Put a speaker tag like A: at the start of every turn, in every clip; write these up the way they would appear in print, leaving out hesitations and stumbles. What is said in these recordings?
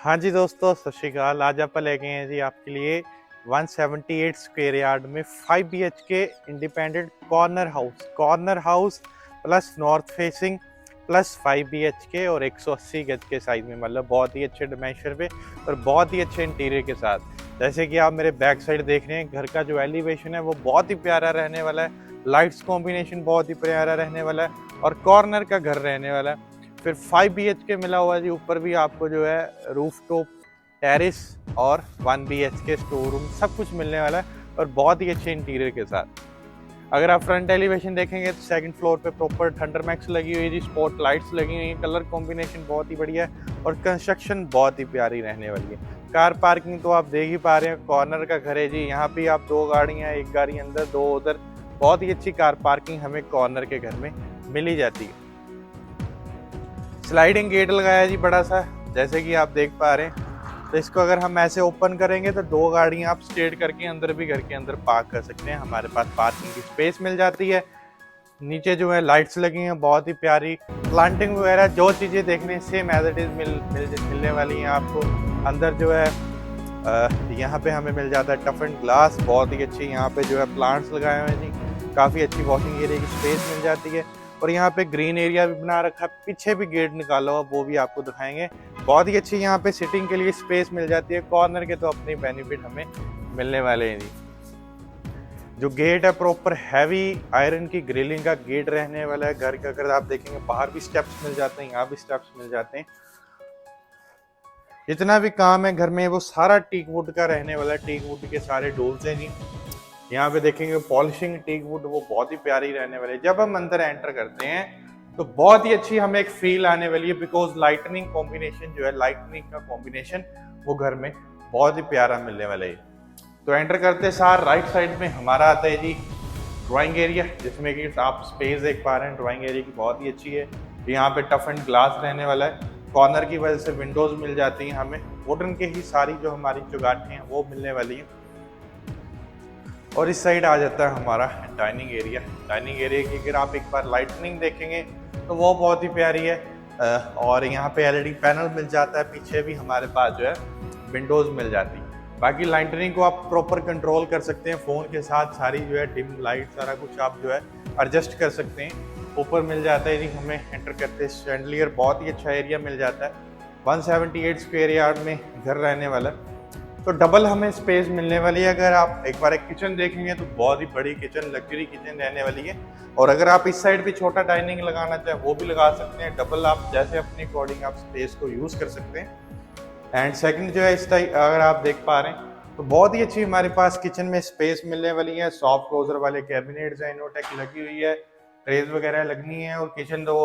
A: हाँ जी दोस्तों, सत श्री अकाल। आज आप लेके हैं जी आपके लिए 178 स्क्वायर यार्ड में 5 BHK independent corner house plus north facing plus 5 BHK और 180 गज के साइज में, मतलब बहुत ही अच्छे डिमेंशन पे और बहुत ही अच्छे इंटीरियर के साथ। जैसे कि आप मेरे बैक साइड देख रहे हैं, घर का जो एलिवेशन है वो बहुत ही प्यारा रहने वाला है। लाइट्स कॉम्बिनेशन बहुत ही प्यारा रहने वाला है और कॉर्नर का घर रहने वाला है। फिर 5 BHK मिला हुआ है जी। ऊपर भी आपको जो है रूफ टॉप टेरिस और 1 BHK स्टोर रूम सब कुछ मिलने वाला है और बहुत ही अच्छे इंटीरियर के साथ। अगर आप फ्रंट एलिवेशन देखेंगे तो सेकंड फ्लोर पे प्रॉपर थंडरमैक्स लगी हुई है जी, स्पॉट लाइट्स लगी हुई हैं, कलर कॉम्बिनेशन बहुत ही बढ़िया है और कंस्ट्रक्शन बहुत ही प्यारी रहने वाली है। कार पार्किंग तो आप देख ही पा रहे हैं, कॉर्नर का घर है जी। यहाँ पे आप 2 गाड़ियाँ, एक गाड़ी अंदर 2 उधर, बहुत ही अच्छी कार पार्किंग हमें कॉर्नर के घर में मिल ही जाती है। स्लाइडिंग गेट लगाया है जी बड़ा सा, जैसे कि आप देख पा रहे हैं। तो इसको अगर हम ऐसे ओपन करेंगे तो 2 गाड़ियां आप स्ट्रेट करके अंदर भी घर के अंदर पार्क कर सकते हैं। हमारे पास पार्किंग की स्पेस मिल जाती है। नीचे जो है लाइट्स लगी हैं बहुत ही प्यारी, प्लांटिंग वगैरह जो चीज़ें देखने सेम एज इट इज़ मिलने वाली हैं आपको। अंदर जो है यहाँ पे हमें मिल जाता है टफ एंड ग्लास, बहुत ही अच्छी यहाँ पे जो है प्लांट्स लगाए हुए हैं जी। काफ़ी अच्छी वॉशिंग एरिया की स्पेस मिल जाती है और यहाँ पे ग्रीन एरिया भी बना रखा है। पीछे भी गेट निकाला हुआ, वो भी आपको दिखाएंगे। बहुत ही अच्छी यहाँ पे सिटिंग के लिए स्पेस मिल जाती है। कॉर्नर के तो अपने बेनिफिट हमें मिलने वाले हैं जी। जो गेट है प्रॉपर हैवी आयरन की ग्रिलिंग का गेट रहने वाला है घर का। अगर आप देखेंगे बाहर भी स्टेप्स मिल जाते हैं, यहाँ भी स्टेप्स मिल जाते हैं। जितना भी काम है घर में वो सारा टीक वुड का रहने वाला है। टीक वुड के सारे डोर्स हैं जी। यहाँ पे देखेंगे पॉलिशिंग टीक वुड वो बहुत ही प्यारी रहने वाली है। जब हम अंदर एंटर करते हैं तो बहुत ही अच्छी हमें एक फील आने वाली है, बिकॉज लाइटनिंग कॉम्बिनेशन जो है, लाइटनिंग का कॉम्बिनेशन वो घर में बहुत ही प्यारा मिलने वाला है। तो एंटर करते सार राइट साइड में हमारा आता है जी ड्राइंग एरिया, जिसमें कि आप स्पेस देख पा रहे हैं। ड्राइंग एरिया की बहुत ही अच्छी है। यहाँ पे टफ एंड ग्लास रहने वाला है। कॉर्नर की वजह से विंडोज मिल जाती हैं हमें, वुडन के ही सारी जो हमारी चौगाटें हैं वो मिलने वाली हैं। और इस साइड आ जाता है हमारा डाइनिंग एरिया। डाइनिंग एरिया की अगर आप एक बार लाइटनिंग देखेंगे तो वो बहुत ही प्यारी है। और यहाँ पे एलईडी पैनल मिल जाता है। पीछे भी हमारे पास जो है विंडोज मिल जाती है। बाकी लाइटनिंग को आप प्रॉपर कंट्रोल कर सकते हैं फ़ोन के साथ। सारी जो है डिम लाइट सारा कुछ आप जो है एडजस्ट कर सकते हैं। ऊपर मिल जाता है जी हमें एंटर करते शैंडलियर, बहुत ही अच्छा एरिया मिल जाता है। 178 स्क्वायर यार्ड में घर रहने वाला है तो डबल हमें स्पेस मिलने वाली है। अगर आप एक बार एक किचन देखेंगे तो बहुत ही बड़ी किचन, लग्जरी किचन रहने वाली है। और अगर आप इस साइड भी छोटा डाइनिंग लगाना चाहें वो भी लगा सकते हैं। डबल आप जैसे अपने अकॉर्डिंग आप स्पेस को यूज़ कर सकते हैं। एंड सेकंड जो है इस टाइप अगर आप देख पा रहे हैं तो बहुत ही अच्छी हमारे पास किचन में स्पेस मिलने वाली है। सॉफ्ट क्लोजर वाले कैबिनेट्स हैं, इनोटेक लगी हुई है, ट्रेज वगैरह लगनी है। और किचन तो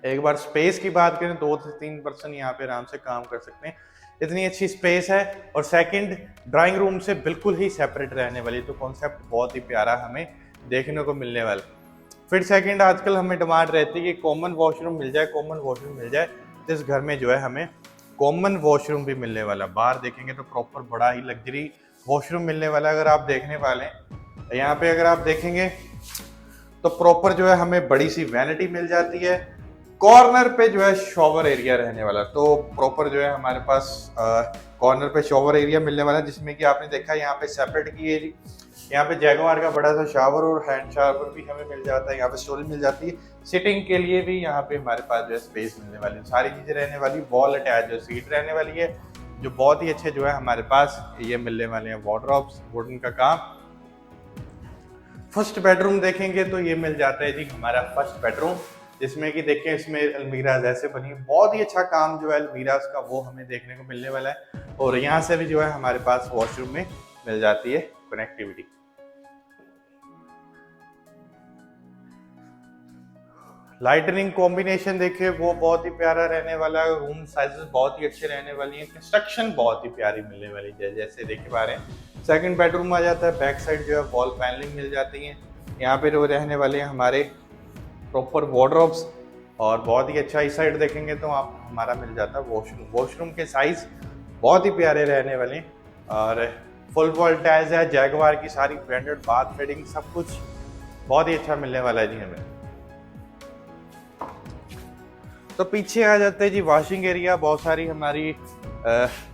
A: एक बार स्पेस की बात करें 2 से 3 पर्सन यहाँ पे आराम से काम कर सकते हैं, इतनी अच्छी स्पेस है। और सेकंड ड्राइंग रूम से बिल्कुल ही सेपरेट रहने वाली, तो कॉन्सेप्ट बहुत ही प्यारा हमें देखने को मिलने वाला। फिर सेकंड आजकल हमें डिमांड रहती है कि कॉमन वॉशरूम मिल जाए, कॉमन वॉशरूम मिल जाए। तो इस घर में जो है हमें कॉमन वॉशरूम भी मिलने वाला। बाहर देखेंगे तो प्रॉपर बड़ा ही लग्जरी वॉशरूम मिलने वाला। अगर आप देखने वाले हैं यहाँ पे, अगर आप देखेंगे तो प्रॉपर जो है हमें बड़ी सी वैनिटी मिल जाती है। कॉर्नर पे जो है शॉवर एरिया रहने वाला, तो प्रॉपर जो है हमारे पास कॉर्नर पे शॉवर एरिया मिलने वाला है, जिसमें कि आपने देखा यहाँ पे सेपरेट की है। यहाँ पे जैगवार का बड़ा सा शावर और हैंड शावर भी हमें मिल जाता है। यहाँ पे स्टोरेज मिल जाती है। सिटिंग के लिए भी यहाँ पे हमारे पास जो है स्पेस मिलने वाली, सारी चीजें रहने वाली। वॉल अटैच जो सीट रहने वाली है, जो बहुत ही अच्छे जो है हमारे पास ये मिलने वाले हैं। वार्डरोब्स वुडन का काम। फर्स्ट बेडरूम देखेंगे तो ये मिल जाता है जी हमारा फर्स्ट बेडरूम, जिसमें कि देखें इसमें अलमीराज ऐसे बनी, बहुत ही अच्छा काम जो है अलमीराज का वो हमें देखने को मिलने वाला है। और यहाँ से भी जो है हमारे पास वॉशरूम में मिल जाती है कनेक्टिविटी। लाइटनिंग कॉम्बिनेशन देखिए वो बहुत ही प्यारा रहने वाला है। रूम साइजेस बहुत ही अच्छे रहने वाली हैं। कंस्ट्रक्शन बहुत ही प्यारी मिलने वाली है, जैसे देख पा रहे हैं। सेकंड बेडरूम आ जाता है। बैक साइड जो है वॉल पैनलिंग मिल जाती है। यहाँ पे जो रहने वाले हैं हमारे प्रॉपर वार्डरोब्स। और बहुत ही अच्छा इस साइड देखेंगे तो आप हमारा मिल जाता है वॉशरूम। वॉशरूम के साइज बहुत ही प्यारे रहने वाले हैं और फुल वॉल टाइल्स है। जैगवार की सारी ब्रांडेड बाथ फिटिंग सब कुछ बहुत ही अच्छा मिलने वाला है जी हमें। तो पीछे आ जाते हैं जी वॉशिंग एरिया। बहुत सारी हमारी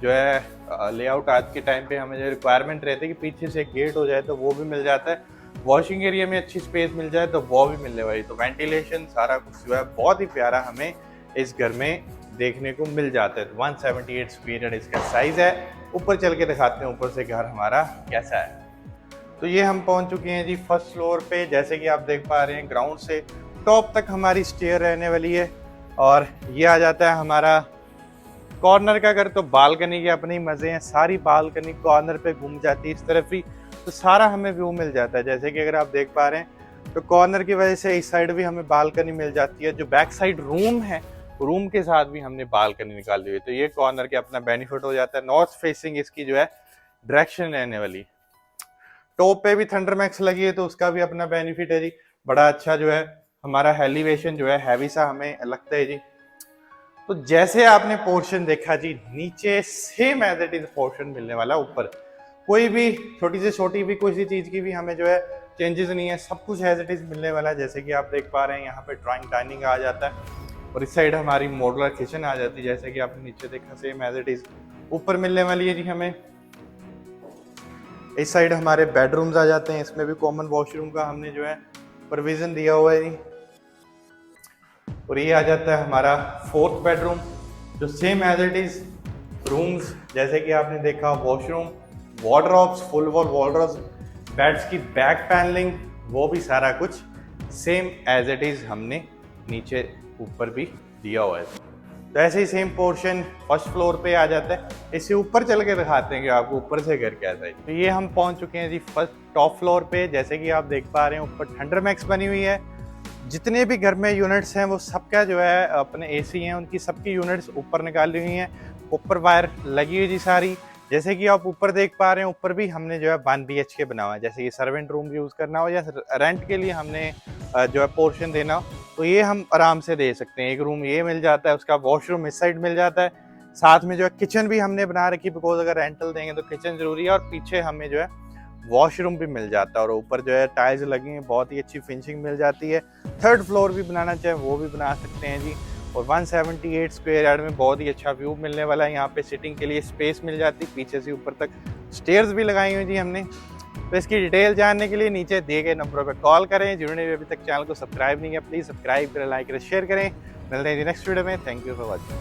A: जो है लेआउट आज के टाइम पे हमें जो रिक्वायरमेंट रहती है कि पीछे से गेट हो जाए तो वो भी मिल जाता है। वॉशिंग एरिया में अच्छी स्पेस मिल जाए तो वो भी मिलने वाली। तो वेंटिलेशन सारा कुछ जो है बहुत ही प्यारा हमें इस घर में देखने को मिल जाता है। 178 स्क्वायर यार्ड इसका साइज है। ऊपर चल के दिखाते हैं ऊपर से घर हमारा कैसा है। तो ये हम पहुंच चुके हैं जी फर्स्ट फ्लोर पे। जैसे कि आप देख पा रहे हैं ग्राउंड से टॉप तक हमारी स्टेयर रहने वाली है। और ये आ जाता है हमारा कॉर्नर का घर। तो बालकनी के अपने ही मजे हैं, सारी बालकनी कॉर्नर पे घूम जाती है इस तरफ ही, तो सारा हमें व्यू मिल जाता है। जैसे कि अगर आप देख पा रहे हैं तो कॉर्नर की वजह से इस साइड भी हमें बालकनी मिल जाती है। जो बैक साइड रूम है, रूम के साथ भी हमने बालकनी निकाली हुई है। तो ये कॉर्नर के अपना बेनिफिट हो जाता है। नॉर्थ फेसिंग इसकी जो है डायरेक्शन रहने वाली। टॉप पे भी थंडरमैक्स लगी है तो उसका भी अपना बेनिफिट है जी। बड़ा अच्छा जो है हमारा एलिवेशन जो है हैवी सा हमें लगता है जी। तो जैसे आपने पोर्शन देखा जी, नीचे same as it is portion मिलने वाला। ऊपर कोई भी छोटी से छोटी भी कोई सी चीज की भी हमें जो है चेंजेस नहीं है, सब कुछ एज इट इज मिलने वाला है। जैसे कि आप देख पा रहे हैं यहाँ पे ड्राइंग डाइनिंग आ जाता है और इस साइड हमारी मॉडुलर किचन आ जाती है। जैसे कि आपने नीचे देखा सेम एज इट इज ऊपर मिलने वाली है जी हमें। इस साइड हमारे बेडरूम्स आ जाते हैं, इसमें भी कॉमन वॉशरूम का हमने जो है प्रोविजन दिया हुआ है जी। और ये आ जाता है हमारा फोर्थ बेडरूम जो same as it is rooms. जैसे कि आपने देखा washroom, wardrobes, full wall wardrobes, beds की बैक पैनलिंग, वो भी सारा कुछ सेम एज इट इज हमने नीचे ऊपर भी दिया हुआ है। तो ऐसे ही सेम पोर्शन फर्स्ट फ्लोर पे आ जाता है। इससे ऊपर चल के दिखाते हैं कि आपको ऊपर से घर कैसा है। तो ये हम पहुंच चुके हैं जी फर्स्ट टॉप फ्लोर पे। जैसे कि आप देख पा रहे हैं ऊपर थंडरमैक्स बनी हुई है। जितने भी घर में यूनिट्स हैं वो सबका जो है अपने एसी हैं, उनकी सबकी यूनिट्स ऊपर निकाली हुई हैं। ऊपर वायर लगी हुई जी सारी। जैसे कि आप ऊपर देख पा रहे हैं ऊपर भी हमने जो है 1 BHK बना हुआ है। जैसे कि सर्वेंट रूम यूज़ करना हो या रेंट के लिए हमने जो है पोर्शन देना हो तो ये हम आराम से दे सकते हैं। एक रूम ये मिल जाता है, उसका वॉशरूम इस साइड मिल जाता है। साथ में जो है किचन भी हमने बना रखी, बिकॉज अगर रेंटल देंगे तो किचन जरूरी है। और पीछे हमें जो है वॉशरूम भी मिल जाता है और ऊपर जो है टाइल्स लगी हैं, बहुत ही अच्छी फिनिशिंग मिल जाती है। थर्ड फ्लोर भी बनाना चाहे वो भी बना सकते हैं जी। और 178 स्क्वायर यार्ड में बहुत ही अच्छा व्यू मिलने वाला है। यहाँ पे सिटिंग के लिए स्पेस मिल जाती है, पीछे से ऊपर तक स्टेयर्स भी लगाई हुई जी हमने। तो इसकी डिटेल जानने के लिए नीचे दिए गए नंबरों पर कॉल करें। जिन्होंने भी अभी तक चैनल को सब्सक्राइब नहीं किया प्लीज़ सब्सक्राइब करें, लाइक करें, शेयर करें। मिलते हैं जी नेक्स्ट वीडियो में। Thank you for watching.